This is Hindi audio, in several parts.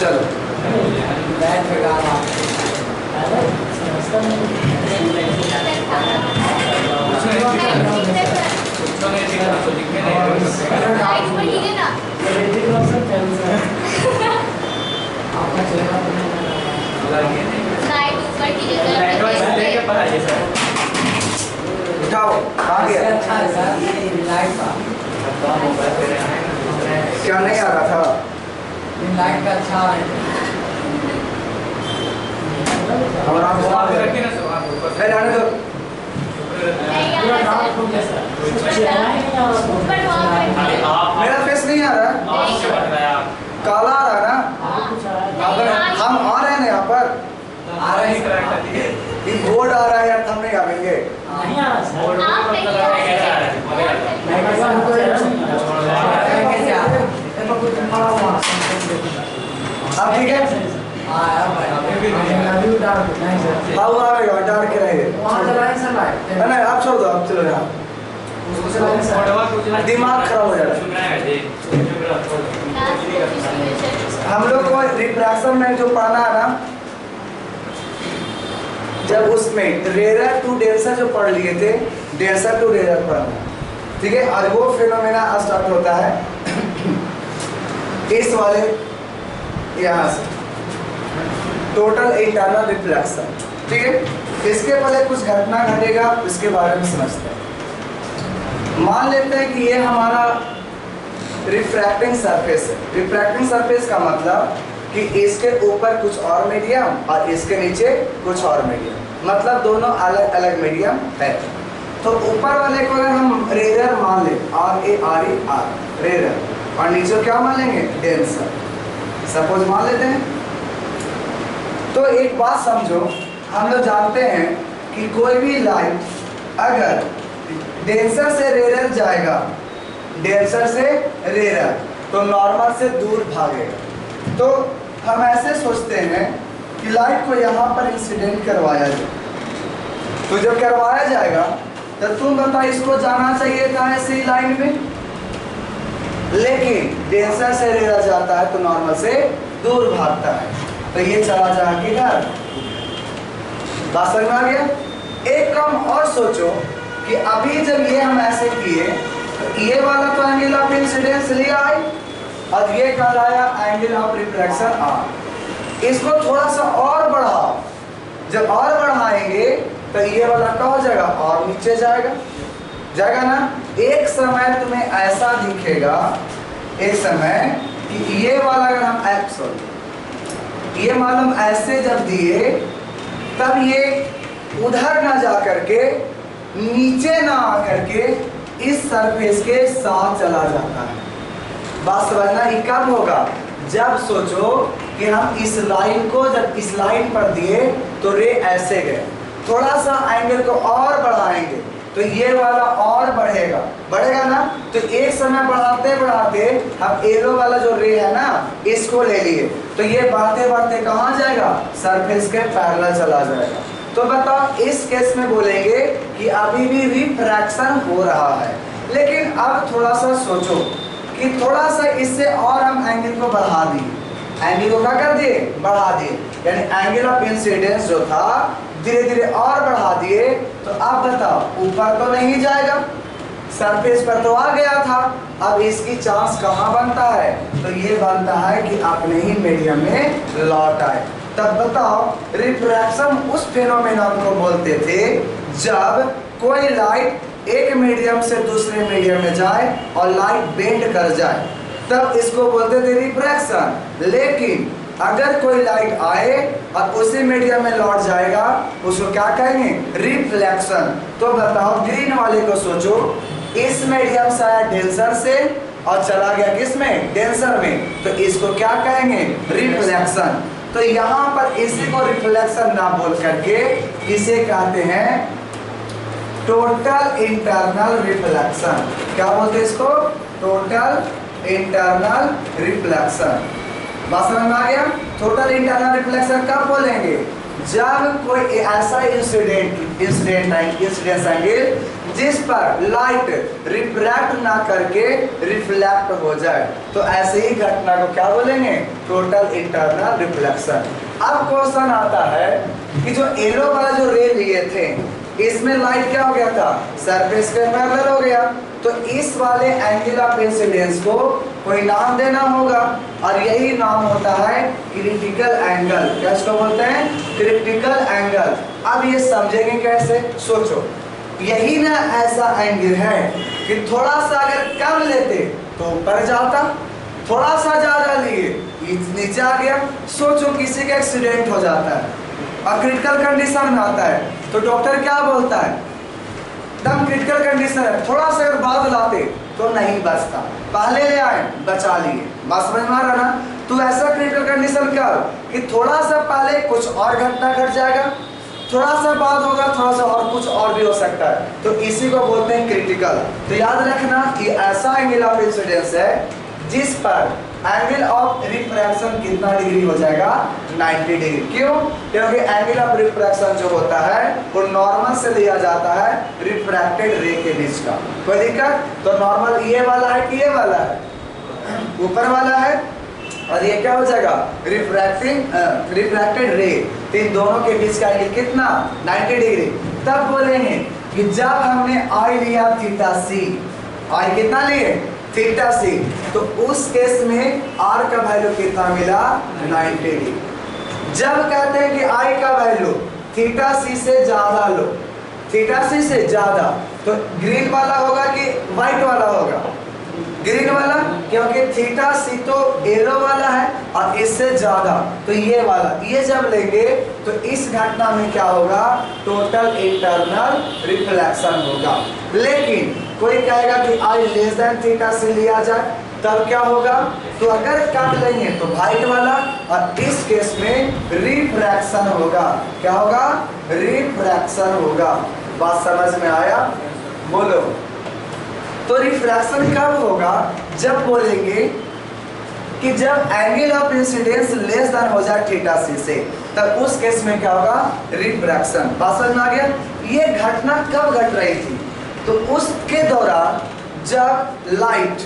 चलो उठाओ, आ गया। क्या नहीं आ रहा था? लाइट का अच्छा है। हमारा रहने दो। मेरा फेस नहीं आ रहा, काला आ रहा ना। अगर हम आ रहे हैं ना यहाँ पर, आ रहा है ये बोर्ड आ रहा है यार, हम नहीं आवेंगे। अब ठीक है, अब आएगा डाल के रहेंगे। नहीं आप छोड़ दो, आप चलो यहाँ, दिमाग खराब हो जाएगा। हम लोग को रिफ्रैक्शन में जो पढ़ना है ना, जब उसमें रेयर टू डेंसर जो पढ़ लिए थे, डेंसर टू रेयर पढ़ना, ठीक है। और वो फिनोमेना स्टार्ट होता है इस वाले यहाँ से, टोटल इंटरनल रिफ्लेक्शन, ठीक है। इसके पहले कुछ घटना घटेगा, इसके बारे में समझते हैं। मान लेते हैं कि ये हमारा रिफ्रैक्टिंग सरफेस है। रिफ्रैक्टिंग सरफेस का मतलब कि इसके ऊपर कुछ और मीडियम और इसके नीचे कुछ और मीडियम, मतलब दोनों अलग अलग मीडियम है। तो ऊपर वाले को अगर हम रेयर मान लें, RARER, रेयर, और नीचे क्या मान लेंगे, डेंसर, सपोज मान लेते हैं। तो एक बात समझो, हम लोग जानते हैं कि कोई भी लाइट अगर डेंसर से रेयर जाएगा, डेंसर से रेयर, तो नॉर्मल से दूर भागेगा। तो हम ऐसे सोचते हैं कि लाइट को यहाँ पर इंसिडेंट करवाया जाए, तो जब करवाया जाएगा तो तुम बताओ इसको जाना चाहिए था ऐसी लाइन में, लेकिन डेंसर से रेयर जाता है तो नॉर्मल से दूर भागता है, तो ये चला जाके घर। बात समझ में आ गया? एक काम और सोचो कि अभी जब ये हम ऐसे किए तो ये वाला तो एंगल ऑफ इंसिडेंस लिया आई और ये कहलाया एंगल ऑफ रिफ्लेक्शन आर। इसको थोड़ा सा और बढ़ाओ, जब और बढ़ाएंगे तो ये वाला क्या हो जाएगा, और नीचे जाएगा, जाएगा ना। एक समय तुम्हें ऐसा दिखेगा, एक समय कि ये वाला अगर हम ये मालूम ऐसे जब दिए तब ये उधर ना जा करके, नीचे ना आकर के इस सरफेस के साथ चला जाता है। बात समझना, ये कब होगा, जब सोचो कि हम इस लाइन को जब इस लाइन पर दिए तो रे ऐसे गए, थोड़ा सा एंगल को और बढ़ाएंगे तो ये वाला और बढ़ेगा, बढ़ेगा ना। तो एक समय बढ़ाते बढ़ाते हम एरो वाला जो रे है ना, इसको ले लिए तो ये बढ़ते बढ़ते कहाँ जाएगा, सरफेस के पैरेलल चला जाएगा। तो बताओ इस केस में बोलेंगे कि अभी भी रिफ्रैक्शन हो रहा है। लेकिन अब थोड़ा सा सोचो कि थोड़ा सा इससे और हम एंगल को बढ़ा दिए, एंगल को क्या कर दिए, बढ़ा दिए, यानी एंगल ऑफ इंसिडेंस जो था धीरे धीरे और बढ़ा दिए। तो अब बताओ ऊपर तो नहीं जाएगा, सरफेस पर तो आ गया था, अब इसकी चांस कहाँ बनता है, तो ये बनता है कि अपने ही मीडियम में लौट आए। तब बताओ रिफ्रैक्शन उस फेनोमेनन को बोलते थे जब कोई लाइट एक मीडियम से दूसरे मीडियम में जाए और लाइट बेंड कर जाए, तब इसको बोलते थे रिफ्रैक्शन। लेकिन अगर कोई लाइट आए और उसी मीडियम में लौट जाएगा, उसको क्या कहेंगे, रिफ्लेक्शन। तो बताओ ग्रीन वाले को सोचो, इस मीडियम से आया डेंसर से और चला गया किसमें, डेंसर में, तो इसको क्या कहेंगे, रिफ्लेक्शन। तो यहाँ पर इसी को रिफ्लेक्शन ना बोल करके इसे कहते हैं टोटल इंटरनल रिफ्लेक्शन। क्या बोलते हैं इसको, टोटल इंटरनल रिफ्लेक्शन। बात समझ में आ गया? टोटल इंटरनल रिफ्लेक्शन कब बोलेंगे, जब कोई ऐसा इंसिडेंस एंगल जिस पर लाइट रिफ्रैक्ट ना करके रिफ्लेक्ट हो जाए, तो ऐसे ही घटना को क्या बोलेंगे? Total internal reflection. अब क्वेश्चन आता है कि जो येलो वाला जो रे लिए थे, इसमें लाइट क्या हो गया था? सरफेस के पैरेलल हो गया। तो इस वाले एंगल ऑफ इंसिडेंस को कोई नाम देना होगा, और यही नाम होता है क्रिटिकल एंगल। क्या इसको बोलते हैं? Critical angle. अब ये समझेंगे कैसे? सोचो, यही ना ऐसा एंगल है कि थोड़ा सा अगर कम लेते तो ऊपर जाता, थोड़ा सा ज्यादा लिए नीचे आ गया। सोचो किसी का एक्सीडेंट हो जाता है और क्रिटिकल कंडीशन में आता है, तो डॉक्टर क्या बोलता है? एकदम क्रिटिकल कंडीशन है, थोड़ा सा अगर बाद लाते तो नहीं बचता, पहले ले आए बचा लिए। बात समझ में आ रहा ना? तो ऐसा क्रिटिकल कंडीशन कर कि थोड़ा सा पहले कुछ और घटना घट जाएगा, थोड़ा सा बाद होगा, थोड़ा सा और कुछ और भी हो सकता है, तो इसी को बोलते हैं क्रिटिकल। तो याद रखना कि ऐसा एंगल ऑफ इंसिडेंस है जिस पर एंगल ऑफ रिफ्रैक्शन कितना डिग्री हो जाएगा? 90 डिग्री। क्यों? क्योंकि एंगल ऑफ रिफ्रैक्शन जो होता है वो नॉर्मल से लिया जाता है रिफ्रैक्टेड रे के बीच का। कोई दिक्कत? तो नॉर्मल ये वाला है कि ये वाला है? ऊपर वाला है, और ये क्या हो जाएगा? रिफ्रैक्टेड रे। तो इन दोनों के बीच का एंगल कितना? 90 डिग्री। तब बोलेंगे कि जब हमने आई लिया थीटा सी, आई कितना लिए? थीटा सी, तो उस केस में आर का वैल्यू कितना मिला? 90 डिग्री। जब कहते हैं कि आई का वैल्यू थीटा सी से ज्यादा लो, थीटा सी से ज्यादा, तो ग्रीन वाला होगा कि व्हाइट वाला होगा? ग्रीन वाला, क्योंकि थीटा सी तो एरो वाला है, और इससे ज्यादा तो ये वाला। ये जब लेंगे तो इस घटना में क्या होगा? टोटल इंटरनल रिफ्लेक्शन होगा। लेकिन कोई कहेगा कि आई लेस देन थीटा सी लिया जाए, तब क्या होगा? तो अगर कट लेंगे तो व्हाइट वाला, और इस केस में रिफ्रैक्शन होगा। क्या होगा? रिफ्रैक्शन होगा। बात समझ में आया? बोलो। तो रिफ्रैक्शन कब होगा? जब बोलेंगे कि जब angle of incidence less than हो जाए थीटा सी से, तब उस केस में क्या होगा? रिफ्रैक्शन। बात समझ में आ गया? ये घटना कब घट रही थी? तो उसके दौरान जब लाइट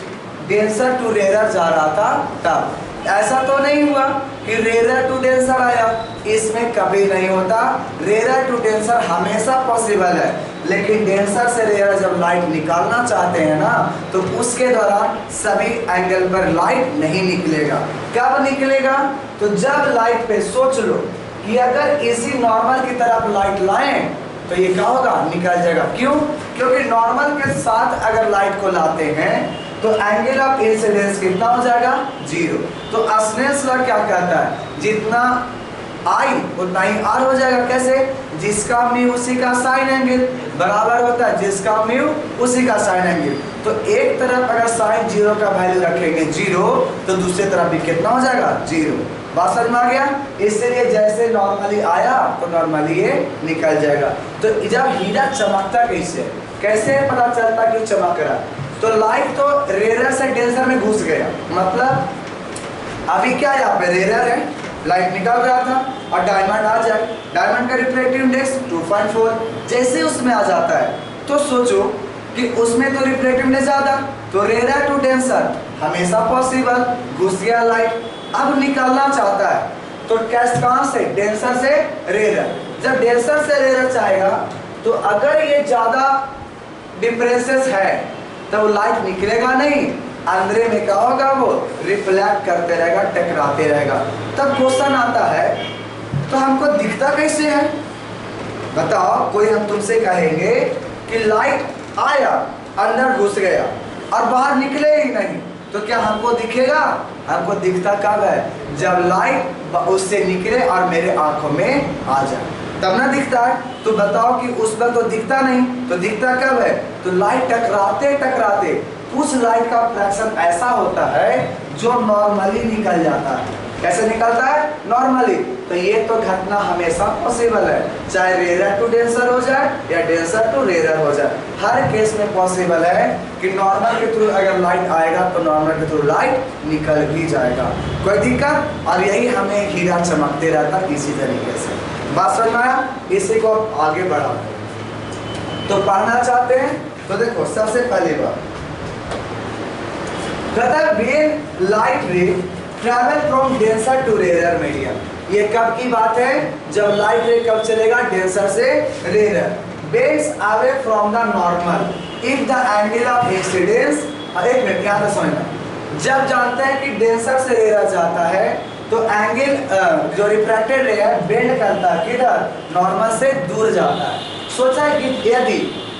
डेंसर टू रेयर जा रहा था तब। ऐसा तो नहीं हुआ कि रेयर टू डेंसर आया, इसमें कभी नहीं होता। रेयर टू डेंसर हमेशा पॉसिबल है, लेकिन डेंसर से रेयर जब लाइट निकालना चाहते हैं ना, तो उसके दौरान सभी एंगल पर लाइट नहीं निकलेगा। कब निकलेगा? तो जब लाइट पे सोच लो कि अगर इसी नॉर्मल की तरफ लाइट लाएं तो ये क्या होगा? निकल जाएगा। क्यों? क्योंकि नॉर्मल के साथ अगर लाइट को लाते हैं तो एंगल ऑफ इंसिडेंस कितना हो जाएगा? 0। तो स्नेल्स लॉ क्या कहता है? जितना आई उतना ही आर हो जाएगा। कैसे? जिसका म्यू उसी का साइन एंगल बराबर होता है जिसका म्यू उसी का साइन एंगल। तो एक तरफ अगर साइन 0 का वैल्यू रखेंगे 0, तो दूसरी तरफ भी कितना हो जाएगा? 0। बात समझ में आ गया? इसलिए जैसे नॉर्मली आया तो नॉर्मली ये निकल जाएगा। तो जब हीरा चमकता कैसे पता चलता कि चमक रहा? तो लाइट तो रेयर से डेंसर में घुस गया, मतलब अभी क्या यहाँ पे रेयर है, लाइट निकल रहा था, और डायमंड आ जाए, डायमंड का रिफ्रैक्टिव इंडेक्स 2.4, जैसे उसमें आ जाता है तो सोचो कि उसमें तो रिफ्रैक्टिव इंडेक्स ज्यादा, तो रेयर टू डेंसर हमेशा पॉसिबल। घुस गया लाइट, अब निकलना चाहता है, तो कैसे? कहां से? डेंसर से रेयर। जब डेंसर से रेयर चाहेगा तो अगर ये ज्यादा डिफरेंसेस है तो लाइट निकलेगा नहीं, अंदर में क्या होगा? वो रिफ्लेक्ट करते रहेगा, टकराते रहेगा। तब क्वेश्चन आता है तो हमको दिखता कैसे है? बताओ। कोई हम तुमसे कहेंगे कि लाइट आया, अंदर घुस गया और बाहर निकले ही नहीं, तो क्या हमको दिखेगा? हमको दिखता कब है? जब लाइट उससे निकले और मेरे आंखों में आ जाए, तब ना दिखता है। तो बताओ कि उस पर तो दिखता नहीं, तो दिखता कब है? तो लाइट टकराते टकराते उस लाइट का फ्रैक्शन ऐसा होता है जो नॉर्मली निकल जाता है। कैसे निकलता है? नॉर्मली। तो ये तो घटना हमेशा पॉसिबल है, चाहे रेयर टू डेंसर हो जाए या डेंसर टू रेयर हो जाए, हर केस में पॉसिबल है कि नॉर्मल के थ्रू अगर लाइट आएगा तो नॉर्मल के थ्रू लाइट निकल भी जाएगा। कोई दिक्कत? और यही हमें हीरा चमकते रहता इसी तरीके से। बात समझ में आया? इसी को आगे बढ़ा तो पढ़ना चाहते हैं तो देखो सबसे पहली बात कहता है when light ray travel from denser to rarer medium। ये कब की बात है? जब लाइट रे कब चलेगा? डेंसर से rare, bends away from the normal if the angle of incidence। एक मिनट यहाँ पे समझना, जब जानते हैं कि डेंसर से रेयर जाता है तो एंगल जो रिफ्रैक्टेड रे है बेंड करता है किधर? नॉर्मल से दूर जाता है। सोचा है कि यदि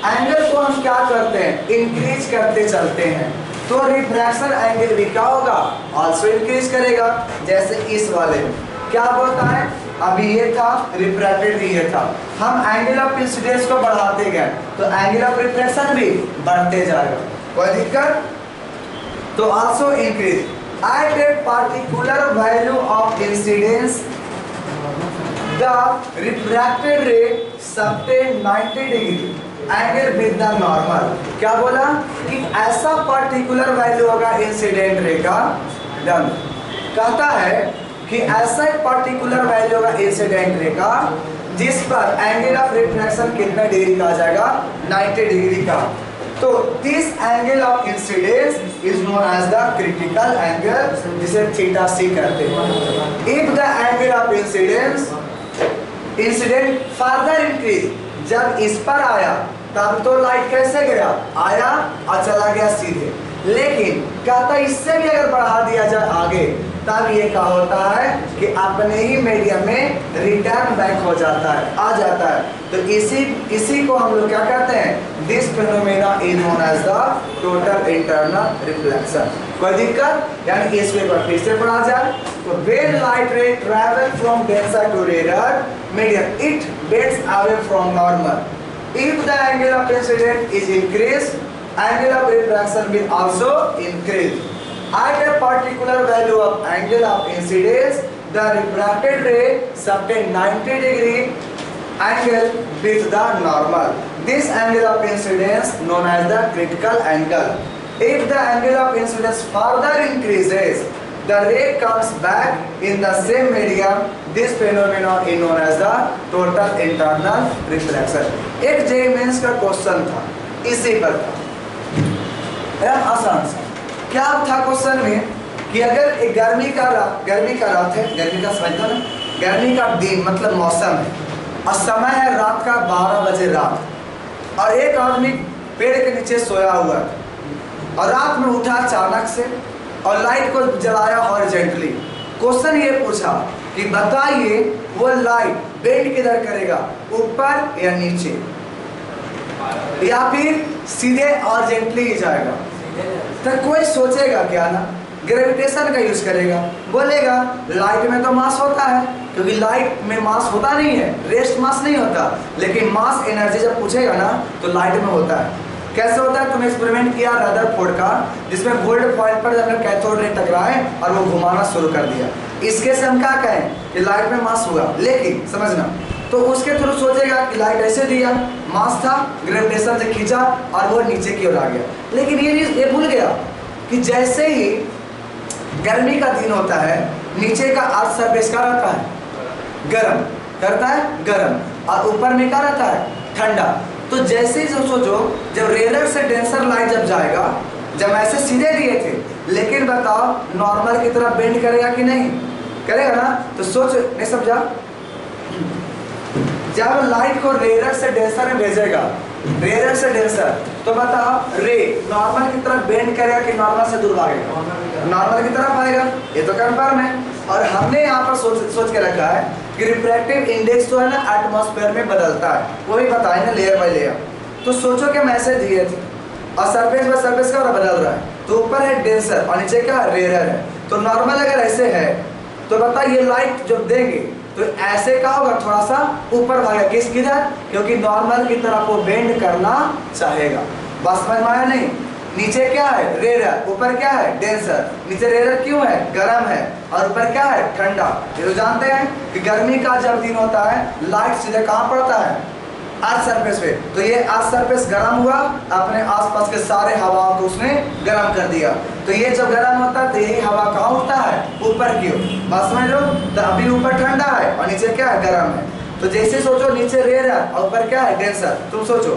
एंगल को हम क्या करते हैं? इंक्रीज करते चलते हैं तो रिफ्रैक्शन एंगल भी क्या होगा? ऑल्सो इंक्रीज करेगा। जैसे इस वाले में क्या होता है? अभी ये था रिफ्रैक्टेड, ये था, हम एंगल ऑफ इंसिडेंस को बढ़ाते गए तो एंगल ऑफ रिफ्लेक्शन भी बढ़ते जाएगा। कोई दिक्कत? तो also increase at a particular value of incidence the refracted ray subtend 90 degree angle with the normal। क्या बोला कि ऐसा पर्टिकुलर वैल्यू होगा इंसिडेंट रे का, डन। कहता है कि ऐसा पर्टिकुलर वैल्यू होगा इंसिडेंट रे का जिस पर एंगल ऑफ रिफ्लेक्शन कितने डिग्री का आ जाएगा? 90 डिग्री का। तो this angle of incidence is known as the critical angle, जिसे थीटा सी कहते हैं। If the angle of incidence incident further increase, जब इस पर आया तब तो लाइट कैसे गया? आया और चला गया सीधे, लेकिन कहता इससे भी अगर बढ़ा दिया जाए आगे तब ये क्या होता है कि अपने ही मीडियम में रिटर्न बैक हो जाता है, आ जाता है। तो इसी को हम लोग क्या कहते हैं? This phenomena is known as the total internal reflection. कोई दिक्कत? यानी इसको एक बार फिर से पढ़ा जाए तो when light ray travel from denser to rarer medium it bends away from normal. If the angle of incident is increase angle of refraction will also increase at a particular value of angle of incidence the refracted ray subtend 90 degree angle with the normal। this angle of incidence known as the critical angle। if the angle of incidence further increases the ray comes back in the same medium। this phenomenon is known as the total internal reflection। एक JEE मेंस का क्वेश्चन था इसी पर था, आसान सा। क्या था क्वेश्चन में कि अगर एक गर्मी का रात है, गर्मी का समझता ना, गर्मी का दिन मतलब मौसम है और समय है रात का 12 बजे रात, और एक आदमी पेड़ के नीचे सोया हुआ है और रात में उठा अचानक से और लाइट को जलाया हॉरिजॉन्टली। क्वेश्चन ये पूछा कि बताइए वो लाइट बेंड किधर करेगा, ऊपर या नीचे, या फिर सीधे हॉरिजॉन्टली ही जाएगा? तो कोई सोचेगा क्या ना, ग्रेविटेशन का यूज करेगा, बोलेगा लाइट में तो मास होता है, क्योंकि लाइट में मास होता नहीं है, रेस्ट मास नहीं होता, लेकिन मास एनर्जी जब पूछेगा ना तो लाइट में होता है। कैसे होता है? तुम एक्सपेरिमेंट किया रदरफोर्ड का, जिसमें गोल्ड फॉइल पर जब कैथोड रे टकराए और वो घुमाना शुरू कर दिया। इसके से हम क्या कहें कि लाइट में मास हुआ, लेकिन समझना तो उसके थ्रू सोचेगा कि लाइट ऐसे दिया, मास था, ग्रेविटेशन से खींचा और वो नीचे की ओर आ गया। लेकिन ये भूल गया कि जैसे ही गर्मी का दिन होता है नीचे का अर्थ सरफेस का रहता है गर्म, करता है गर्म, और ऊपर में क्या रहता है ठंडा। तो जैसे ही सोचो जब रेयर से डेंसर लाइट जब जाएगा, जब ऐसे सीधे दिए थे, लेकिन बताओ नॉर्मल की तरफ बेंड करेगा कि नहीं करेगा ना? तो सोच, नहीं समझा? जब लाइट को रेयर से डेंसर में भेजेगा, रेयर से डेंसर, तो बताओ रे नॉर्मल की तरफ बेंड करेगा कि नॉर्मल से दूर भागेगा? नॉर्मल की तरफ आएगा, ये तो कंफर्म है। और हमने यहाँ पर सोच के रखा है कि रिफ्रैक्टिव इंडेक्स जो है ना एटमॉस्फेयर में बदलता है, वो भी बताएंगे लेयर बाय लेयर। तो सोचो कि मैसेज दिए थे और सरफेस बाय सरफेस का बदल रहा है, तो ऊपर है डेंसर और नीचे क्या रेयर है। तो नॉर्मल अगर ऐसे है तो बता ये लाइट जब देंगे तो ऐसे का होगा, थोड़ा सा ऊपर भागेगा, किस किधर? क्योंकि नॉर्मल की तरफ वो बेंड करना चाहेगा। बस समझ में आया नहीं? नीचे क्या है रेयर, ऊपर क्या है डेंसर। नीचे रेयर क्यों है? गर्म है, और ऊपर क्या है ठंडा। ये तो जानते हैं कि गर्मी का जब दिन होता है लाइट सीधे कहाँ पड़ता है? अर्थ सरफेस पे। तो ये अर्थ सरफेस गर्म हुआ, अपने आसपास के सारे हवाओं को उसने गर्म कर दिया। तो ये जब गर्म होता है तो यही हवा कहाँ उठता है? ऊपर की ओर। बात समझ लो? तो अभी ऊपर ठंडा है और नीचे क्या है गर्म है। तो जैसे सोचो नीचे रेयर है और ऊपर क्या है डेंसर, तुम सोचो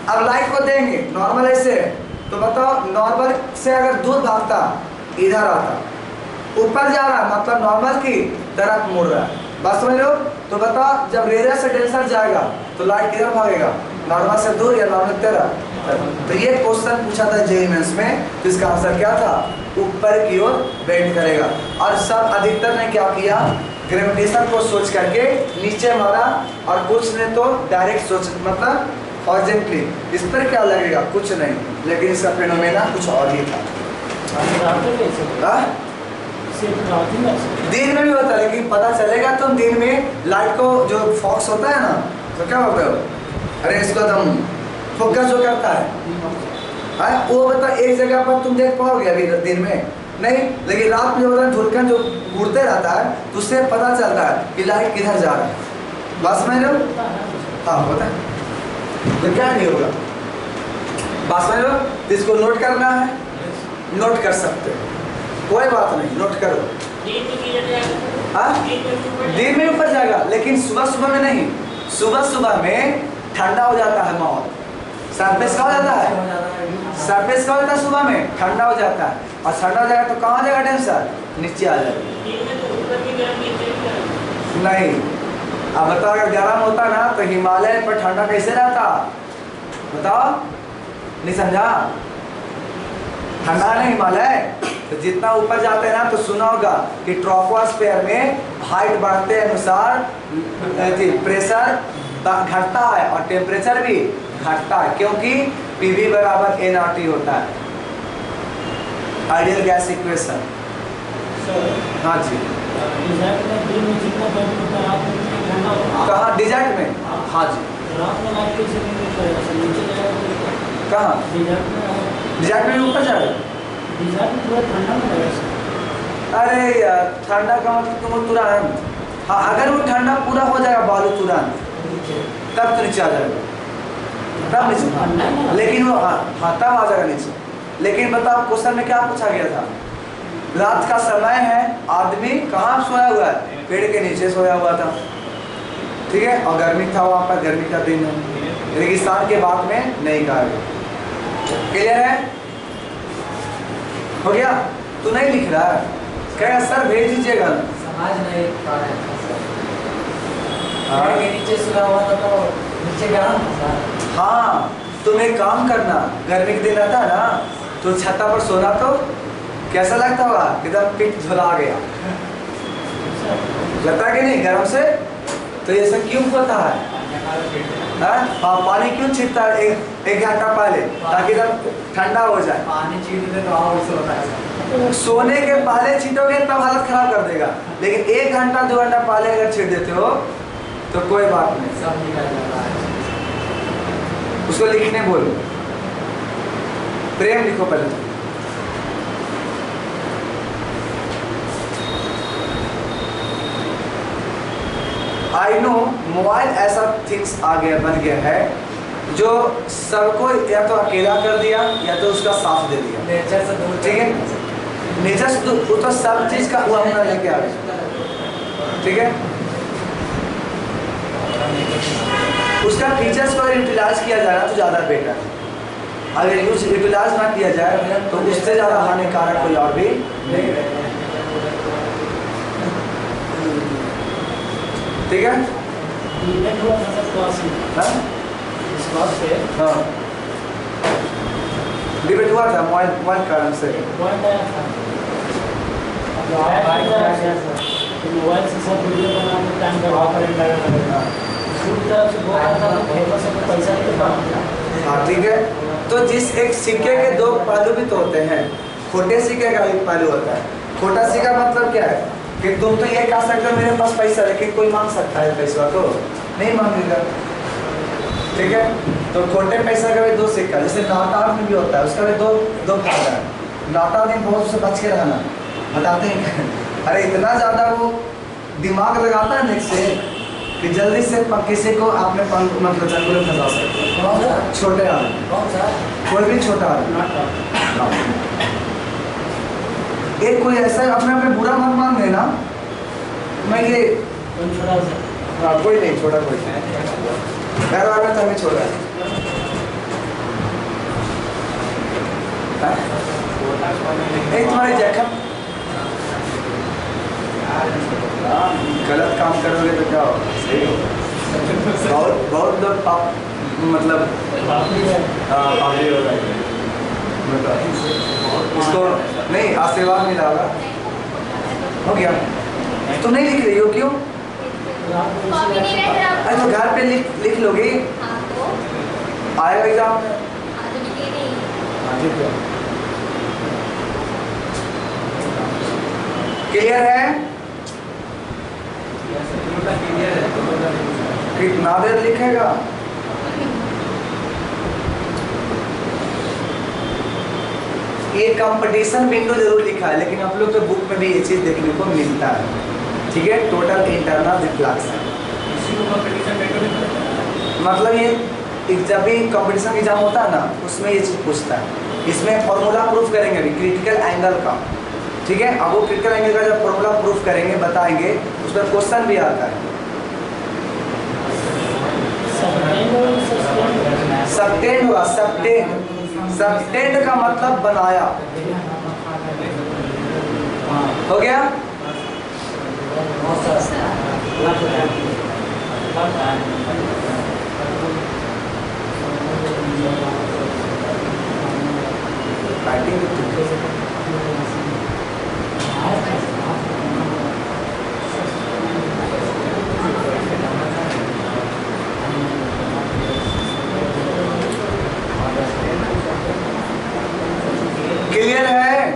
अब लाइट को देंगे नॉर्मल ऐसे है, तो बताओ नॉर्मल से अगर दूर भागता इधर आता, ऊपर जा रहा मतलब नॉर्मल की तरफ मुड़ रहा है, बस समझ लो। तो बताओ जब रेडियस से डेंसर जाएगा तो लाइट किधर भागेगा, नॉर्मल से दूर या नॉर्मल की तरफ। तो ये क्वेश्चन पूछा था जेईई मेंस में, तो इसका आंसर क्या था, ऊपर की ओर बेंड करेगा। और सब अधिकतर ने क्या किया, ग्रेविटेशन को सोच करके नीचे मारा, और कुछ ने तो डायरेक्ट सोच मतलब हॉरिजॉन्टली इस पर क्या लगेगा कुछ नहीं, लेकिन इसका फिनोमेना कुछ और ही था। दिन में भी होता है, लेकिन पता चलेगा तुम दिन में लाइट को जो फॉक्स होता है ना, तो क्या होता है, अरे इसको तुम फोकस जो करता है वो बता एक जगह पर तुम देख पाओगे अभी दिन में नहीं, लेकिन रात में जो होता है धुलकन जो घूरते रहता है तो उससे पता चलता है कि लाइट किधर जा रहा है। बस में लो, हाँ होता है, तो क्या नहीं होगा, बस में लो। इसको नोट करना है, नोट कर सकते हो, कोई बात नहीं, नोट करो। दिन में ऊपर जाएगा, लेकिन सुबह सुबह में नहीं, सुबह सुबह में ठंडा हो जाता है माहौल, सरफेस का हो जाता है, सरफेस का हो जाता है सुबह में ठंडा हो जाता है, और ठंडा हो जाएगा तो कहाँ जाएगा डेंसर, नीचे आ जाएगा। नहीं, अब बताओ अगर गर्म होता ना तो हिमालय पर ठंडा कैसे रहता, बताओ, नहीं समझा, ठंडा नहीं हिमालय। तो जितना ऊपर जाते हैं ना तो सुना होगा कि ट्रोपोस्फेयर में हाइट बढ़ते अनुसार प्रेशर घटता है और टेम्परेचर भी घटता है, क्योंकि PV बराबर nRT होता है, आइडियल गैस इक्वेशन। हाँ जी, कहाँ डिजर्ट में, हाँ जी, कहाँ डिजर्ट में ऊपर जाएगा, अरे यार ठंडा का मतलब तुम तुरंत, हाँ अगर वो ठंडा पूरा हो जाएगा बालू तुरंत तब तो नीचे आ जाएगा, तब नीचे, लेकिन वो हाँ तब आ जाएगा नीचे। लेकिन बताओ क्वेश्चन में क्या पूछा गया था, रात का समय है, आदमी कहाँ सोया हुआ है, पेड़ के नीचे सोया हुआ था, ठीक है, और गर्मी था वहाँ पर, गर्मी का दिन है, रेगिस्तान के बाद में नहीं कहा गया। क्लियर है, हो गया, तू नहीं लिख रहा है, कहेगा सर भेज दीजिएगा, समाज नहीं पा रहे हैं के नीचे सुना हुआ था तो नीचे गर्म था। हाँ तुम एक काम करना, गर्मी के दिन रहता है ना तो छत्ता पर सोना तो कैसा लगता होगा, एकदम पिट झुला गया, लगता कि नहीं गर्म से। तो ये सब क्यों होता है, हाँ पानी क्यों छिड़ता है एक घंटा पहले, ताकि एकदम ठंडा हो जाए। पानी छींटते तो और से होता है, सोने के पहले छीटोगे तब हालत खराब कर देगा, लेकिन 1 घंटा 2 घंटा पहले अगर छीट देते हो तो कोई बात नहीं, सब निकल जाता है। उसको लिखने बोलो, प्रेम लिखो पहले तो। आई नो मोबाइल ऐसा थिंग्स आ गया बन गया है जो सबको या तो अकेला कर दिया या तो उसका साथ दे दिया, नेचर से दूर, ठीक है, नेचर से दूर, तो सब चीज का वो अपना लेके आ गया, ठीक है। उसका फीचर्स को अगर यूटिलाइज किया जाए ना तो ज़्यादा बेटर है, अगर यूटिलाइज ना किया जाए तो उससे ज़्यादा हानिकारक कोई और भी नहीं है, ठीक है। हाँ डिबेट हुआ था मोबाइल कारण से, मोबाइल से सब वीडियो बनाने टाइम का ऑपरेट लगेगा, पैसा हाँ ठीक है। तो जिस एक सिक्के के 2 पहलू भी तो होते हैं, खोटे सिक्के का एक पहलू होता है। खोटा सिक्का मतलब क्या है कि तुम तो ये कह सकते हो मेरे पास पैसा, लेकिन कोई मांग सकता है पैसा तो नहीं मांगेगा, ठीक है। तो खोटे पैसा का भी 2 सिक्का, जैसे नाटा में भी होता है, उसका भी दो फायदा है। नाटा में बहुत से बच के रहना, बताते हैं अरे इतना ज़्यादा वो दिमाग लगाता है नेक्स्ट से कि जल्दी से किसी को आपने मतलब जंगल में फंसा सकते हो, छोटे आदमी, कोई भी छोटा आदमी, एक कोई ऐसा अपने आप में बुरा मत मान लेना, मैं ये हाँ कोई नहीं, छोटा कोई नहीं, घर वाले तो हमें छोड़ा है। एक तुम्हारे जखम गलत काम करोगे तो क्या होगा? सही होगा। बहुत बहुत लोग पाप मतलब पापी हो रहे हैं। इसको नहीं आशीर्वाद मिला होगा। हो गया? तुम नहीं लिख रही हो क्यों? अरे तो घर पे लिख लोगी, आएगा एग्जाम। क्लियर है? कितना देर लिखेगा? ये कंपटीशन विंडो जरूर लिखा है, लेकिन आप लोग के बुक में भी ये चीज देखने को मिलता है। ठीक है, टोटल इंटरनल रिफ्लेक्शन, मतलब ये जब भी कंपटीशन एग्जाम होता है ना, उसमें ये चीज पूछता है। इसमें फॉर्मूला प्रूफ करेंगे अभी क्रिटिकल एंगल का। ठीक है, अब वो क्रिटिकल एंगल का जब फॉर्मूला प्रूफ करेंगे, बताएंगे, उस पर क्वेश्चन भी आता है। सबटेंड होगा, सबटेंड, सबटेंड का मतलब बनाया। हो गया? क्लियर है?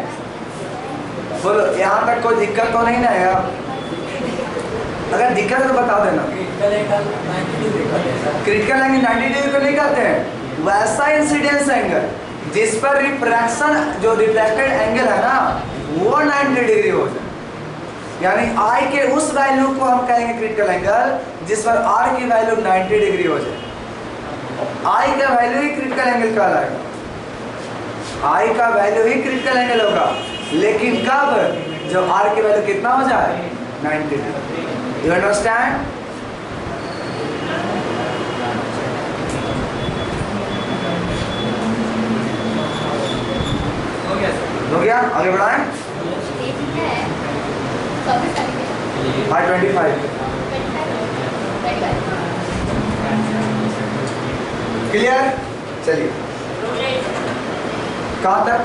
बोलो, यहाँ तक कोई दिक्कत तो नहीं ना है? अगर दिक्कत है तो बता देना। क्रिटिकल एंगल 90 डिग्री को नहीं कहते हैं, वैसा इंसिडेंस एंगल जिस पर रिफ्रैक्शन, जो रिफ्लेक्टेड एंगल है ना, वो 90 डिग्री हो जाए। यानी आई के उस वैल्यू को हम कहेंगे क्रिटिकल एंगल जिस पर आर की वैल्यू 90 डिग्री हो जाए। आई का वैल्यू ही क्रिटिकल एंगल कहलाएगा। आई का वैल्यू ही क्रिटिकल एंगल होगा, लेकिन कब? जब आर की वैल्यू कितना हो जाए? 90 डिग्री। You understand? हो गया? आगे बढ़ाएं। 525 क्लियर? चलिए, कहाँ तक?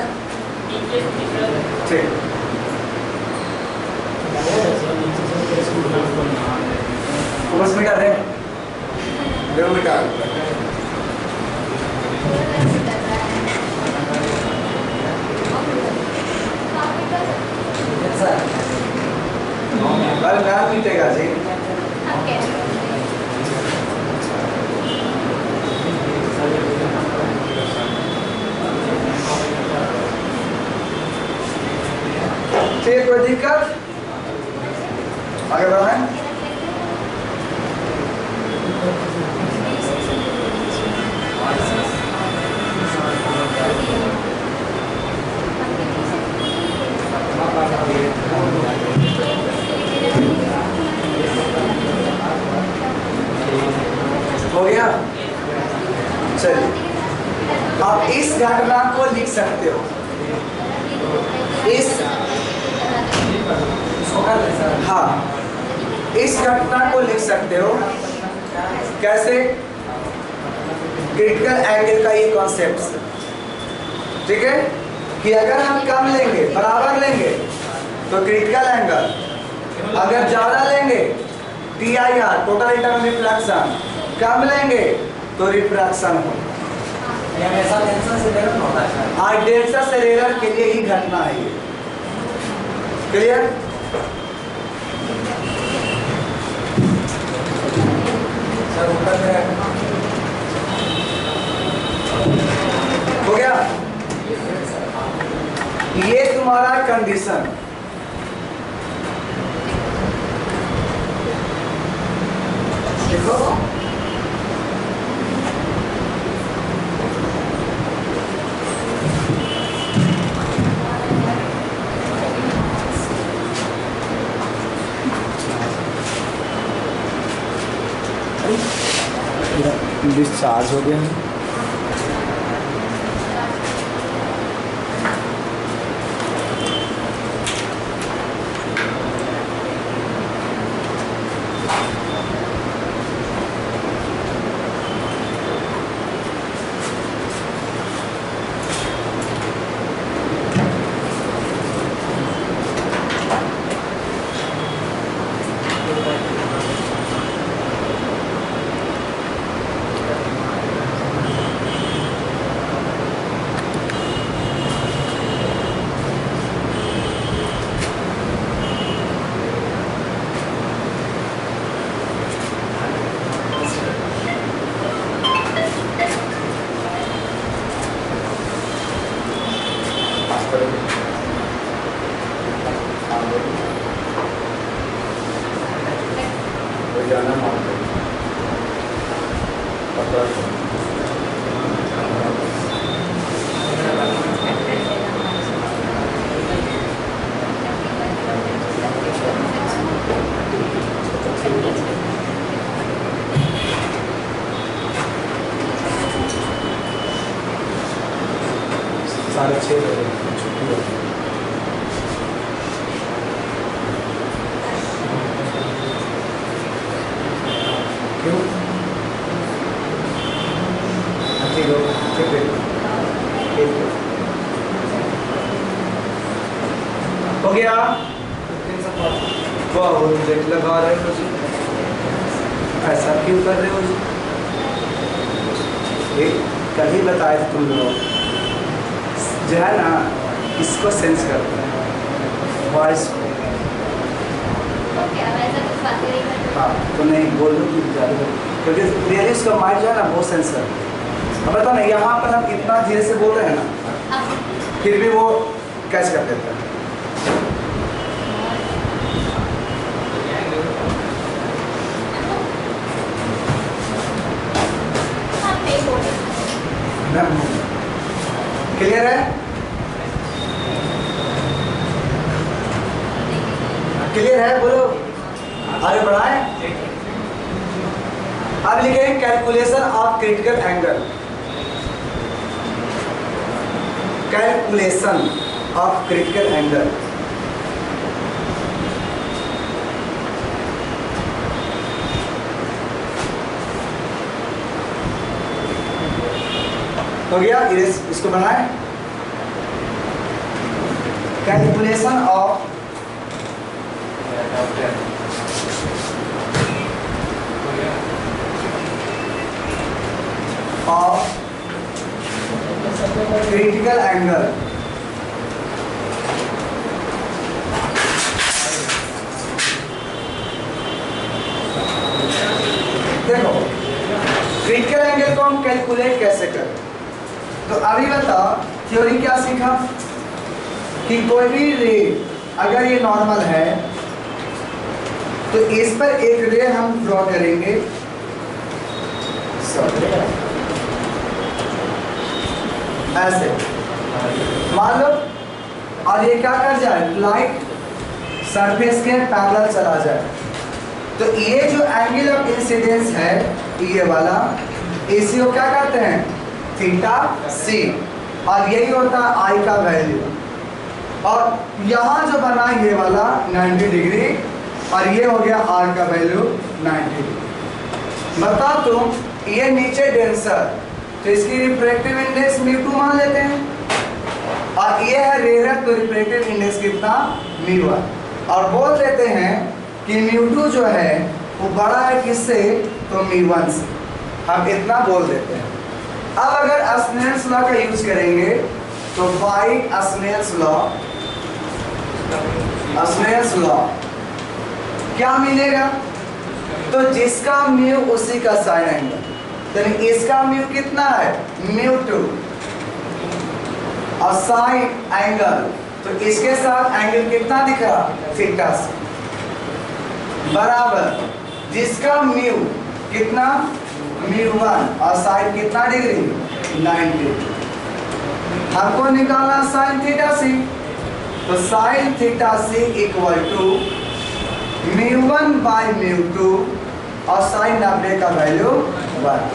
ठीक, बस मिटा दें, देखो मिटा। कल नया मिटेगा जी। ठीक, कोई दिक्कत? आगे बढ़ाएं। हो गया? चलिए, आप इस घटना को लिख सकते हो। हाँ, इस घटना को लिख सकते हो कैसे? क्रिटिकल एंगल का ये कॉन्सेप्ट, ठीक है, कि अगर हम कम लेंगे, बराबर लेंगे तो क्रिटिकल एंगल, अगर ज्यादा लेंगे TIR टोटल इंटरनल रिफ्लेक्शन, कम लेंगे तो रिफ्रैक्शन हो। डेल्टा से रेलर के लिए ही घटना है ये। क्लियर? हो गया? ये तुम्हारा कंडीशन। देखो, डिस्चार्ज हो गया है। साढ़े 6 बजे छुट्टी होती है। क्यों? ठीक हो, ठीक है। हो गया? बहुत देख लगा रहे हो जी, ऐसा क्यों कर रहे हो जी? ये कभी बताए थे तुम लोग, जो है ना इसको सेंस करता है वॉइस को। हाँ तो नहीं बोल दो कि ज़्यादा, क्योंकि रियली इसका माइंड जो है ना बहुत सेंस करता है। अब बताओ ना, यहाँ पर हम इतना धीरे से बोल रहे हैं ना, फिर भी वो कैच कर देता है। क्लियर है? क्लियर है? बोलो, आगे बढ़ाएं। अब लिखें calculation of critical angle. Calculation of critical angle. हो गया? इसको बनाएं। Calculation of critical angle. देखो क्रिटिकल एंगल को हम कैलकुलेट कैसे करें। तो अभी बताओ, थ्योरी क्या सीखा कि कोई भी रे अगर ये नॉर्मल है तो इस पर एक रे हम ड्रॉ करेंगे, ऐसे मान लो, और ये क्या कर जाए, लाइट सरफेस के पैरेलल चला जाए। तो ये जो एंगल ऑफ इंसिडेंस है ये वाला, इसी को क्या कहते हैं, थीटा सी, और यही होता है आई का वैल्यू। और यहाँ जो बना ये वाला 90 डिग्री, और ये हो गया आर का वैल्यू 90 डिग्री। बता तुम, ये नीचे डेंसर, तो इसकी रिफ्रैक्टिव इंडेक्स μ2 मान लेते हैं, और ये है रेयर, तो रिफ्रैक्टिव इंडेक्स कितना, μ1, और बोल देते हैं कि μ2 जो है वो बड़ा है किससे, तो μ1 से, हम इतना बोल देते हैं। अब अगर स्नेल्स लॉ का यूज करेंगे तो बाई स्नेल्स लॉ क्या मिलेगा, तो जिसका म्यू उसी का साइन एंगल, तो इसका म्यू कितना है, μ2, और साइन एंगल, तो इसके साथ एंगल कितना दिख रहा, थीटा से, बराबर जिसका म्यू कितना, μ1, और साइन कितना डिग्री, 90। हमको निकालना साइन थीटा सी, तो sine theta C equal to μ1 by μ2, और साइन 90 का वैल्यू 1।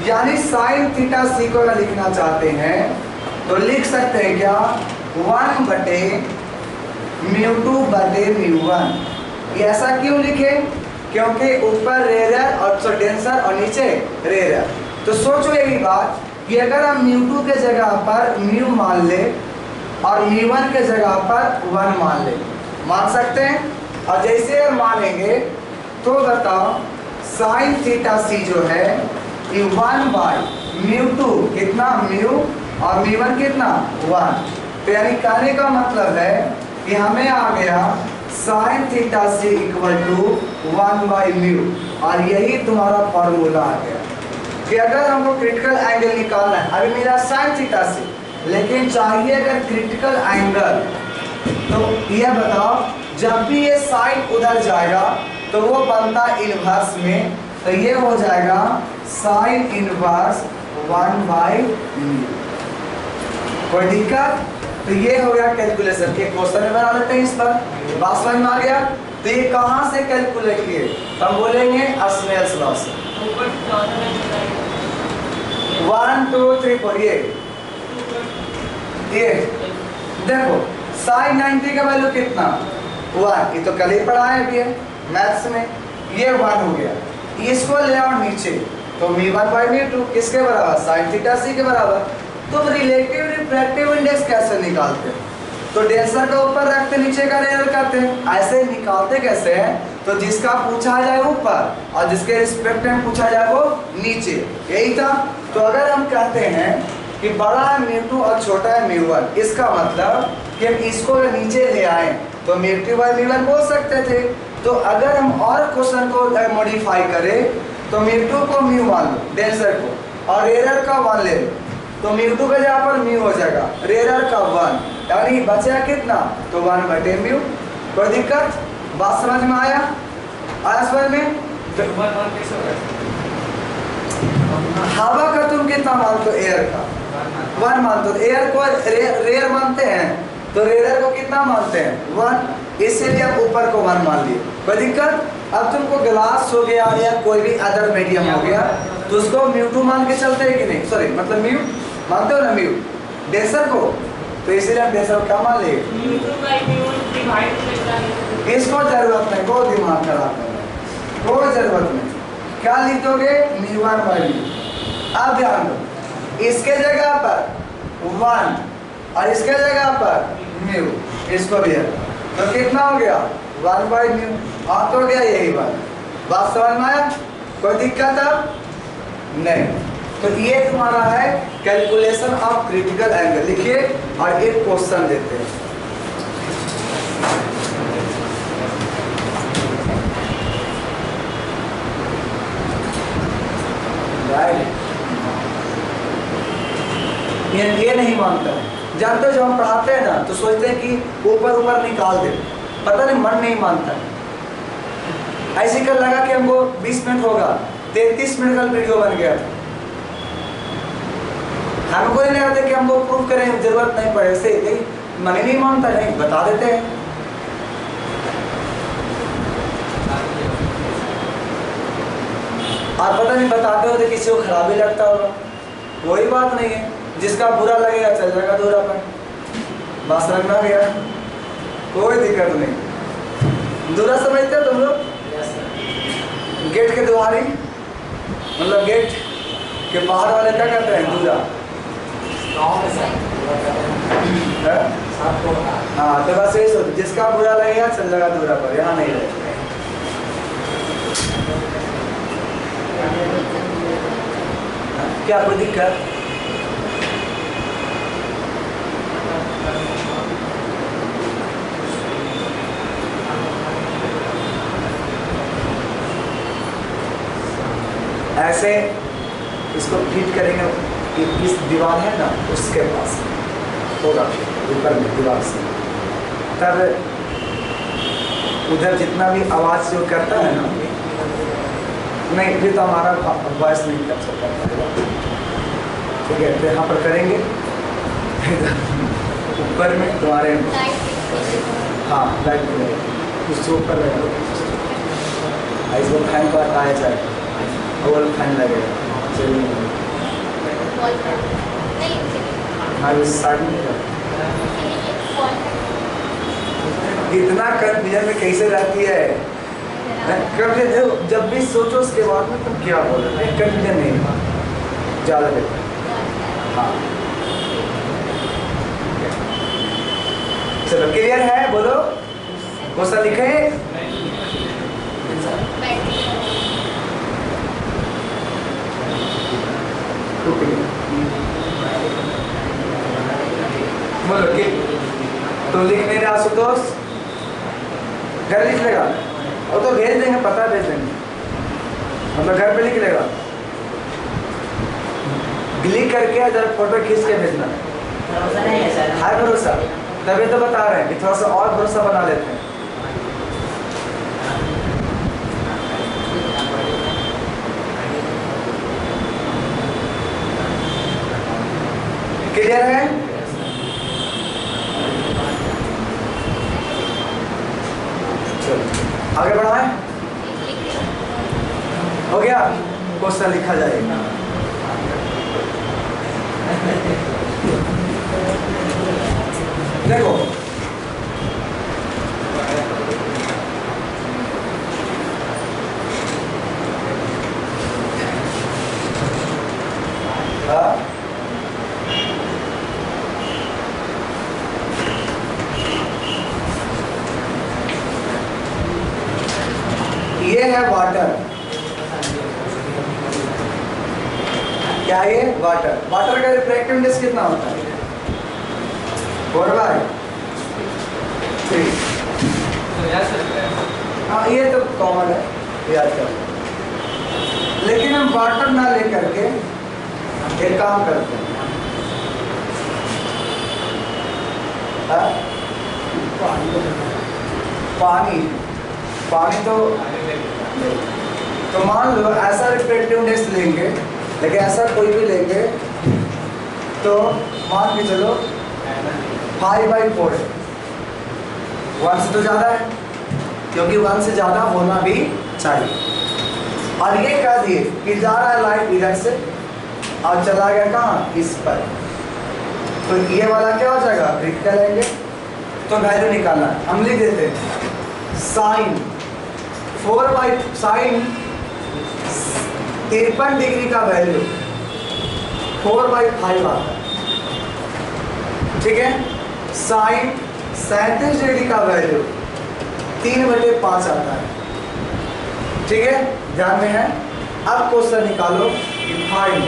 यानी साइन थीटा सी को अगर लिखना चाहते हैं तो लिख सकते हैं क्या, 1/μ2/μ1। ये ऐसा क्यों लिखे, क्योंकि ऊपर रेयर और डेंसर और नीचे रेयर। तो सोचो एक बात कि अगर हम μ2 के जगह पर μ मान ले और μ1 के जगह पर 1 मान ले, मान सकते हैं। और जैसे हम मानेंगे तो बताओ साइन थीटा सी जो है ये 1/μ2 कितना μ और μ1 कितना 1। तो यानी कहने का मतलब है कि हमें आ गया sine theta C equal to 1/μ। और यही तुम्हारा फॉर्मूला आ गया कि अगर हमको क्रिटिकल एंगल निकालना है, अभी मेरा साइन थीटा सी, लेकिन चाहिए अगर क्रिटिकल एंगल, तो यह बताओ जब भी ये साइन उधर जाएगा तो वो बनता इनवर्स में, तो ये हो जाएगा साइन इनवर्स 1/μ। कोई दिक्कत? तो ये हो गया कैलकुलेशन के क्वेश्चन में बना लेते हैं। इस पर बात समझ में आ गया। तो ये कहाँ से कैलकुलेट किए, हम बोलेंगे स्नेल्स लॉ से। 1 2 3 4 ये देखो साइन 90 का वैल्यू कितना 1, ये तो कल ही पढ़ा है अभी मैथ्स में। ये 1 हो गया, इसको ले आओ नीचे तो μ1/μ2 किसके बराबर, साइन थीटा सी के बराबर। तो रिलेटिव रिफ्रैक्टिव इंडेक्स कैसे निकालते हैं, तो डेंसर का ऊपर रखते नीचे का रेयर करते हैं। ऐसे निकालते कैसे हैं, तो जिसका पूछा जाए ऊपर और जिसके रिस्पेक्ट में पूछा जाए वो नीचे, यही था। तो अगर हम कहते हैं कि बड़ा है μ2 और छोटा है μ1, इसका मतलब कि हम इसको नीचे ले आए तो μ2/μ1 बोल सकते थे। तो अगर हम और क्वेश्चन को मॉडिफाई करें तो μ2 को μ मान लो डेंसर को, और रेयर का 1 ले लो, तो μ2 के जगह पर μ हो जाएगा, रेयर का 1, यानी बचा कितना, तो 1/μ। कोई दिक्कत? बात समझ में आया? समझ में? हवा का तुम कितना मानते हो, एयर का 1 मानते हो, एयर को रेयर मानते हैं, तो रेयर को कितना मानते हैं 1, इसीलिए आप ऊपर को 1 मान लिए। कोई दिक्कत? अब तुमको ग्लास हो गया या कोई भी अदर मीडियम हो गया तो उसको μ2 मान के चलते हैं कि नहीं, सॉरी मतलब μ मानते हो ना μ डेंसर को, तो इसीलिए हम डेंसर को क्या मान लिए, इसको जरूरत नहीं, बहुत दिमाग खराब है, कोई जरूरत नहीं। क्या लिख दोगे μ1/μ। अब ध्यान दो, इसके जगह पर 1 और इसके जगह पर μ, इसको भी है, तो कितना हो गया 1/μ। हाँ तो गया यही बात समझ में आया? कोई दिक्कत अब नहीं। तो ये तुम्हारा है कैलकुलेशन ऑफ क्रिटिकल एंगल। लिखिए और एक क्वेश्चन देते हैं। ये नहीं मानता है, जानते हो जब हम पढ़ाते हैं ना तो सोचते हैं कि ऊपर निकाल दे, पता नहीं मन नहीं मानता है। ऐसे कर लगा कि हमको 20 मिनट होगा, 33 मिनट का वीडियो बन गया था। हमको नहीं लगता कि हमको प्रूफ करें, जरूरत नहीं पड़े, ऐसे मन ही नहीं मानता, नहीं बता देते हैं। आप पता नहीं बताते हो तो किसी को खराब ही लगता होगा, कोई बात नहीं है, जिसका बुरा लगेगा चल जाएगा दूरा पर। बस रखना गया, कोई दिक्कत नहीं। दूरा समझते हो तुम लोग, गेट के दुआरी मतलब गेट के बाहर वाले क्या करते हैं, दूरा। हाँ तो बस यही सोच, जिसका बुरा लगेगा चल जाएगा दूरा पर, यहाँ नहीं रहेगा। क्या कोई दिक्कत? ऐसे इसको फिट करेंगे, इस दीवार है ना उसके पास होगा ऊपर में दीवार से, तब उधर जितना भी आवाज़ जो करता है ना, नहीं फिर तो हमारा वॉइस नहीं कर सकता, ठीक है। तो यहाँ पर करेंगे ऊपर में तुम्हारे, हाँ लाइट उससे ऊपर लगेगा, इसको फैन पर आया जाए और फैन लगेगा। इतना कंफ्यूजन में कैसे रहती है? जब भी सोचो उसके बाद में तुम क्या बोल रहे हो, कंफ्यूजन नहीं ज़्यादा बेहतर। हाँ चलो क्लियर है, बोलो क्वेश्चन लिखे। बोलो कि तो लिख नहीं रहा आशुतोष, घर लिख लेगा और तो भेज देंगे, पता भेज देंगे, मतलब घर पे लिख लेगा, क्लिक करके जरा फोटो खींच के भेजना। भरोसा नहीं है सर। हाय भरोसा, तभी तो बता रहे हैं कि थोड़ा सा और भरोसा बना लेते हैं। क्लियर है? चलो आगे बढ़ाएं। हो गया, क्वेश्चन लिखा जाएगा। देखो ये है वाटर, क्या ये वाटर? वाटर का रिफ्रैक्टिव इंडेक्स कितना होता है? 4/3। हाँ ये तो कॉमन है, याद कर। लेकिन हम वाटर ना लेकर के एक काम करते हैं, पानी तो मान लो ऐसा रिफ्रैक्टिव इंडेक्स लेंगे, लेकिन ऐसा कोई भी लेंगे तो मान के चलो 5/4 है। 1 से तो ज़्यादा है, क्योंकि 1 से ज़्यादा होना भी चाहिए। और ये कह दिए कि जा रहा है लाइट इधर से और चला गया कहाँ, इस पर, तो ये वाला क्या हो जाएगा, क्रिटिकल एंगल। तो वैल्यू निकालना है, हम लिख देते हैं साइन 53 डिग्री का वैल्यू 4/5 आता है, ठीक है। साइन 37 डिग्री का वैल्यू 3/5 आता है, ठीक है, ध्यान में है। अब क्वेश्चन निकालो कि फाइंड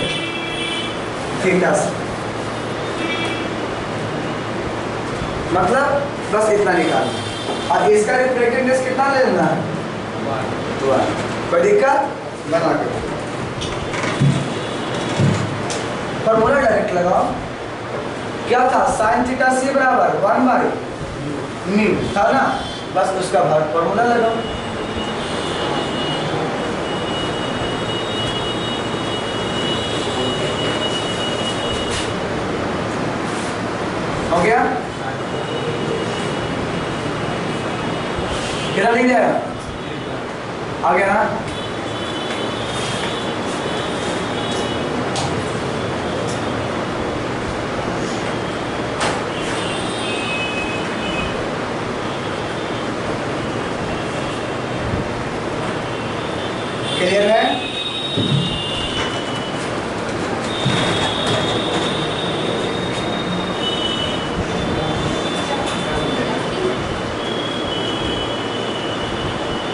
थीटा से, मतलब बस इतना निकालना, और इसका रिफ्रैक्टिव इंडेक्स कितना ले लेना है, 1। कोई दिक्कत? बना के फॉर्मूला डायरेक्ट लगाओ। क्या था, साइन थीटा सी बराबर 1/μ था ना, बस उसका भाग फॉर्मूला लगाओ। हो गया? कितना लिख जाएगा? आ गया ना? क्लियर है?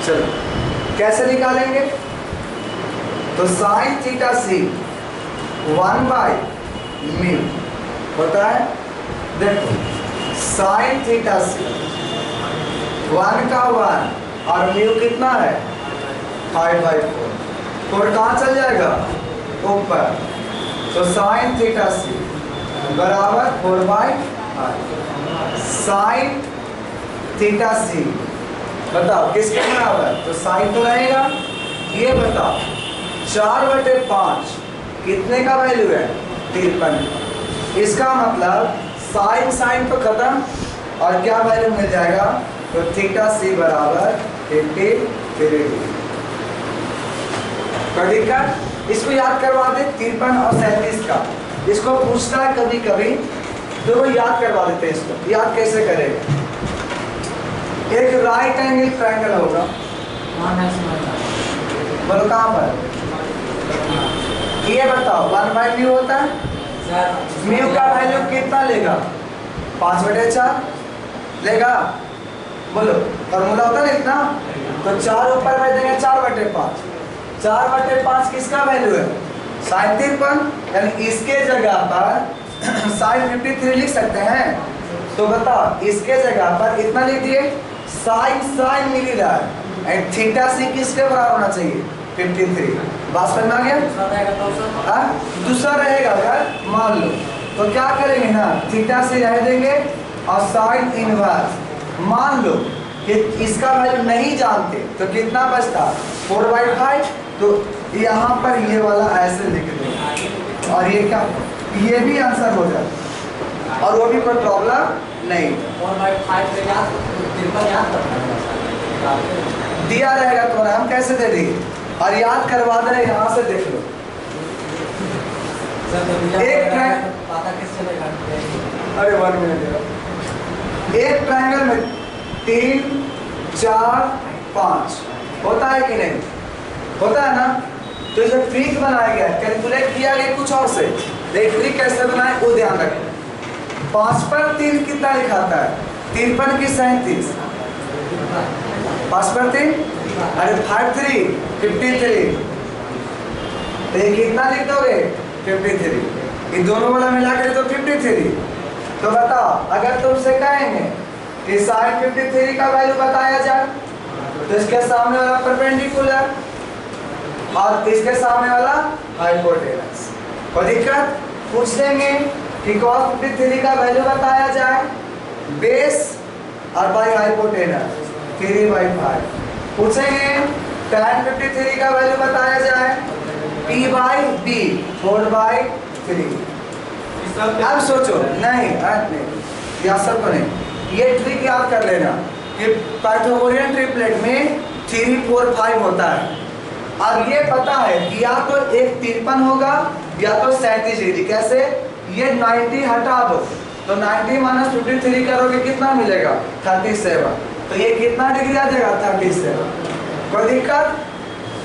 चलो कैसे निकालेंगे? तो साइन थीटा सी 1/μ होता है। देखो साइन थीटा सी 1 का 1 और म्यू कितना है, 5/4। 4 कहाँ चल जाएगा, ऊपर, तो साइन थीटा सी बराबर 4/5। साइन थीटा सी बताओ किसके बराबर, तो साइन तो रहेगा। ये बताओ 4/5 कितने का वैल्यू है, 53। इसका मतलब साइन साइन तो खत्म और क्या वैल्यू मिल जाएगा, तो थीटा सी बराबर 53 डिग्री। कोई दिक्कत? इसको याद करवा दे 53 और 37 का। इसको पूछता है कभी कभी, तो वो याद करवा देते हैं। इसको याद कैसे करेगा? एक राइट एंगल ट्रायंगल होगा, बोलो कहाँ पर? ये बताओ 1/μ होता है, म्यू का वैल्यू कितना लेगा? 5/4 लेगा, बोलो फॉर्मूला होता है इतना, तो 4 ऊपर में देंगे 4/5। 4/5 किसका वैल्यू है? sin 53, यानी इसके जगह पर sin 53 लिख सकते हैं। तो बताओ इसके जगह पर इतना लिख दिए, sin मिल रहा है एंड थीटा सी किसके बराबर होना चाहिए? 53। बात समझ में आ गया? दूसरा रहेगा अगर मान लो, तो क्या करेंगे ना, थीटा से रह देंगे और साइन इनवर्स। मान लो कि इसका वैल्यू नहीं जानते तो कितना बचता? 4/5। तो यहाँ पर ये वाला ऐसे लिख देंगे और ये क्या, ये भी आंसर हो जाए और वो भी कोई प्रॉब्लम नहीं। 4/5 दिया रहेगा तो हम कैसे दे देंगे और याद करवा दे रहे, यहाँ से देख लो। अरे 1 मिनट, एक ट्रायंगल में 3 4 5 होता है कि नहीं? होता है ना? तो जो ट्रिक बनाया गया, कैलकुलेट किया गया कुछ और से, लेकिन ट्रिक कैसे बनाए वो ध्यान रखें। 5/3 कितना लिखाता है? 53 की 37। 5/3, अरे 5/3 53। तो ये कितना लिख दोगे? 53। इन दोनों वाला मिला कर तो 53। तो बताओ अगर तुमसे कहेंगे कि sin 53 का वैल्यू बताया जाए, तो इसके सामने वाला परपेंडिकुलर और इसके सामने वाला हाइपोटेनस। कोई दिक्कत? पूछ लेंगे कि cos 53 का वैल्यू बताया जाए, बेस और बाई हाइपोटेनस 3/5। पूछेंगे tan 53 का वैल्यू बताया जाए, p/b 4/3। अब सोचो, नहीं या सबको नहीं, ये ट्रिक याद कर लेना कि पाइथागोरियन ट्रिपलेट में 3 4 5 होता है। अब ये पता है कि या तो एक 53 होगा या तो 37 डिग्री। कैसे? ये 90 हटा दो तो 90 - 53 करोगे कितना मिलेगा? 37। तो ये कितना डिग्री आ जाएगा? 37। कोई दिक्कत?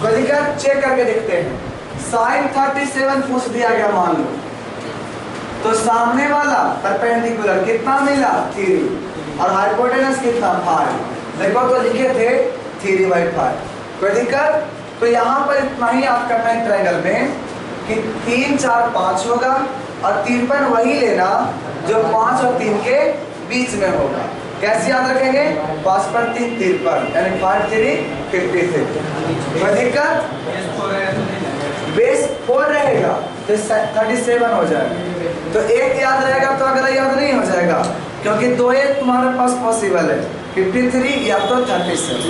कोई दिक्कत? चेक करके देखते हैं। sin 37 पूछ दिया गया मान लो, तो सामने वाला परपेंडिकुलर कितना मिला? 3 और हाइपोटेनस कितना? 5। देखो तो लिखे थे 3/5। कोई दिक्कत? तो यहाँ पर इतना ही याद करना है ट्रायंगल में कि 3 4 5 होगा और 53 वही लेना जो 5 और 3 के बीच में होगा। कैसे याद रखेंगे? 5/3 53, यानी 5/3 53। कोई दिक्कत? बेस 4 रहेगा तो 37 हो जाएगा। तो एक याद रहेगा तो अगला याद नहीं हो जाएगा, क्योंकि दो एक तुम्हारे पास पॉसिबल है, 53 या तो 37।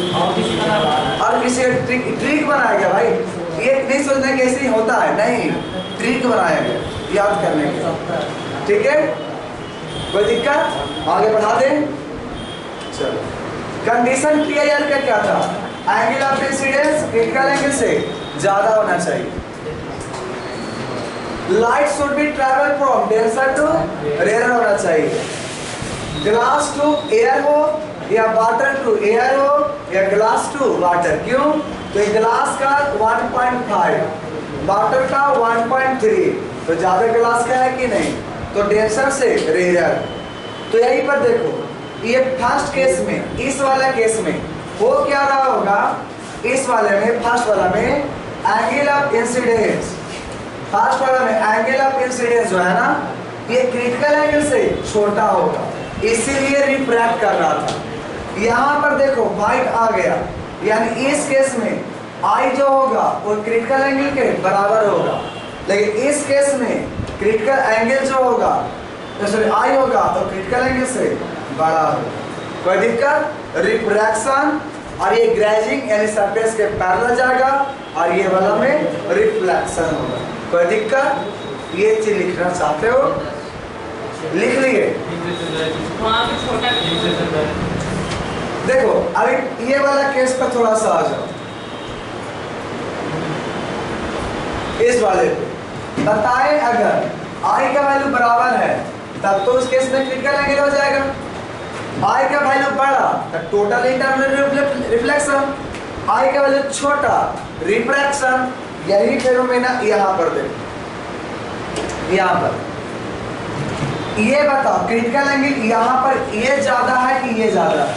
और किसी ट्रिक बनाया गया भाई, ये नहीं सोचना कि ऐसे ही होता है, नहीं, ट्रिक बनाया गया याद करने के। ठीक है, कोई दिक्कत? आगे बढ़ा दें। चलो, कंडीशन PIR का क्या था? Angle of incidence critical angle से ज्यादा होना चाहिए। Light should be travel from denser to rarer होना चाहिए। ग्लास टू एयर हो या वाटर टू एयर हो या ग्लास टू वाटर। क्यों? तो ग्लास का 1.5, वाटर का 1.3, तो ज्यादा ग्लास का है कि नहीं? तो डेंसर से रेयर। तो यहीं पर देखो, ये फर्स्ट केस में, इस वाला केस में हो क्या रहा होगा? इस वाले में, फर्स्ट वाला में एंगल ऑफ इंसिडेंस, फर्स्ट वाला में एंगल ऑफ इंसिडेंस जो है ना, ये क्रिटिकल एंगल से छोटा होगा, इसीलिए रिफ्रैक्ट कर रहा था। यहाँ पर देखो वाइट आ गया, यानी इस केस में आई जो होगा वो क्रिटिकल एंगल के बराबर होगा, लेकिन इस केस में क्रिटिकल एंगल जो होगा, तो सॉरी आई होगा तो क्रिटिकल एंगल से बड़ा होगा। कोई दिक्कत? रिफ्रैक्शन, और ये ग्रेजिंग यानी सरफेस के पैरेलल जाएगा और ये वाला में रिफ्लेक्शन होगा। कोई दिक्कत? ये चीज लिखना चाहते हो लिख लिए। देखो अभी ये वाला केस पर थोड़ा सा आ जाओ। इस वाले पे बताएं अगर आई का वैल्यू बराबर है तब तो उस केस में क्रिटिकल एंगल हो जाएगा। आई का वैल्यू बड़ा तो टोटल इंटरनल रिफ्लेक्शन, आई का वैल्यू छोटा रिफ्रैक्शन। यही फेनोमेना यहाँ पर देखो, यहाँ पर ये बताओ क्रिटिकल एंगल यहाँ पर ये ज्यादा है कि ये ज्यादा है?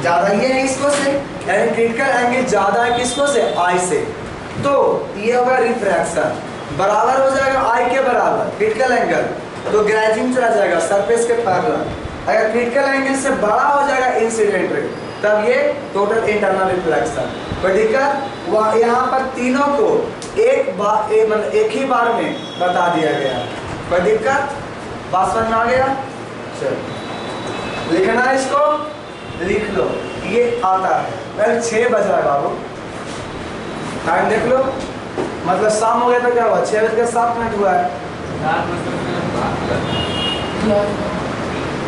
ज्यादा ये है इसको से, यानी क्रिटिकल एंगल ज्यादा है किसको से? आई से। तो ये होगा रिफ्रैक्शन, बराबर हो जाएगा आई के बराबर क्रिटिकल एंगल, तो ग्रेजिंग चला जाएगा सरफेस के पैरेलल। अगर क्रिटिकल एंगल से बड़ा हो जाएगा इंसिडेंट रे तब ये टोटल इंटरनल रिफ्लेक्शन। कोई दिक्कत? वह यहाँ पर तीनों को मतलब एक ही बार में बता दिया गया। कोई दिक्कत? बात समझ में आ गया? चलो लिखना है इसको, लिख लो। ये आता है पहले 6 बज रहा है बाबू, टाइम देख लो, मतलब शाम हो गया तो क्या हुआ? 6:07 हुआ है।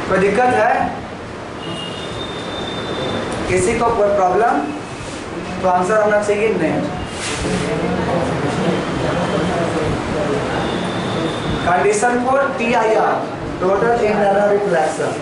कोई दिक्कत है? किसी को कोई प्रॉब्लम? तो आंसर होना चाहिए नहीं। Condition for TIR total internal reflection.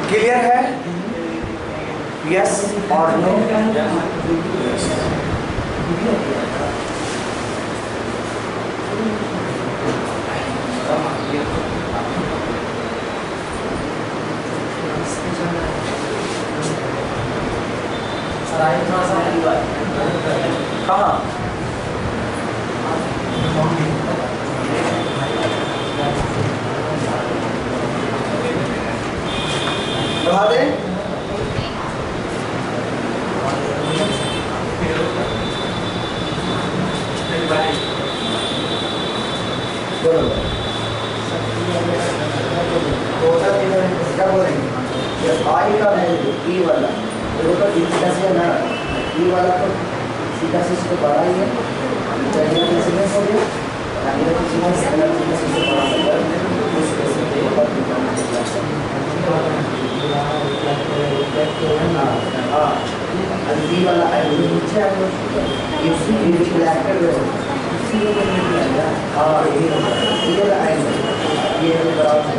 Clear है? यस और नो? कहाँ? बढ़ा दे। क्या बोलेंगे? आई का वैल्यू ई वाला वो तो सीधा से ना, ई वाला तो सीधा से इसको बड़ा ही है, पहले किसी में हो गया, आगे किसी में सेकंड सीधा से बड़ा हो गया, हाँ ई वाला नीचे आ गया, इसी रिफ्लेक्टेड है, हाँ ये वाला ये बराबर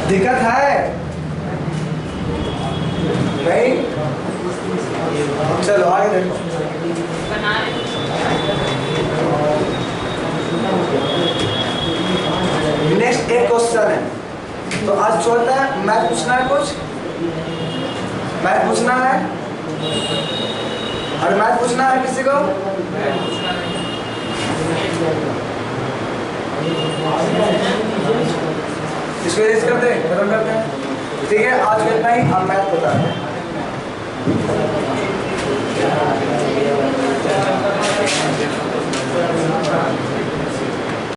दिक्कत है नहीं? चलो आगे देखो। नेक्स्ट एक क्वेश्चन है, तो आज छोड़ता है। मैथ पूछना है कुछ? मैथ पूछना है? और मैथ पूछना है किसी को? इसको रेज कर दे, खत्म करते हैं। ठीक है, आज का इतना ही। हम मैथ बताते हैं।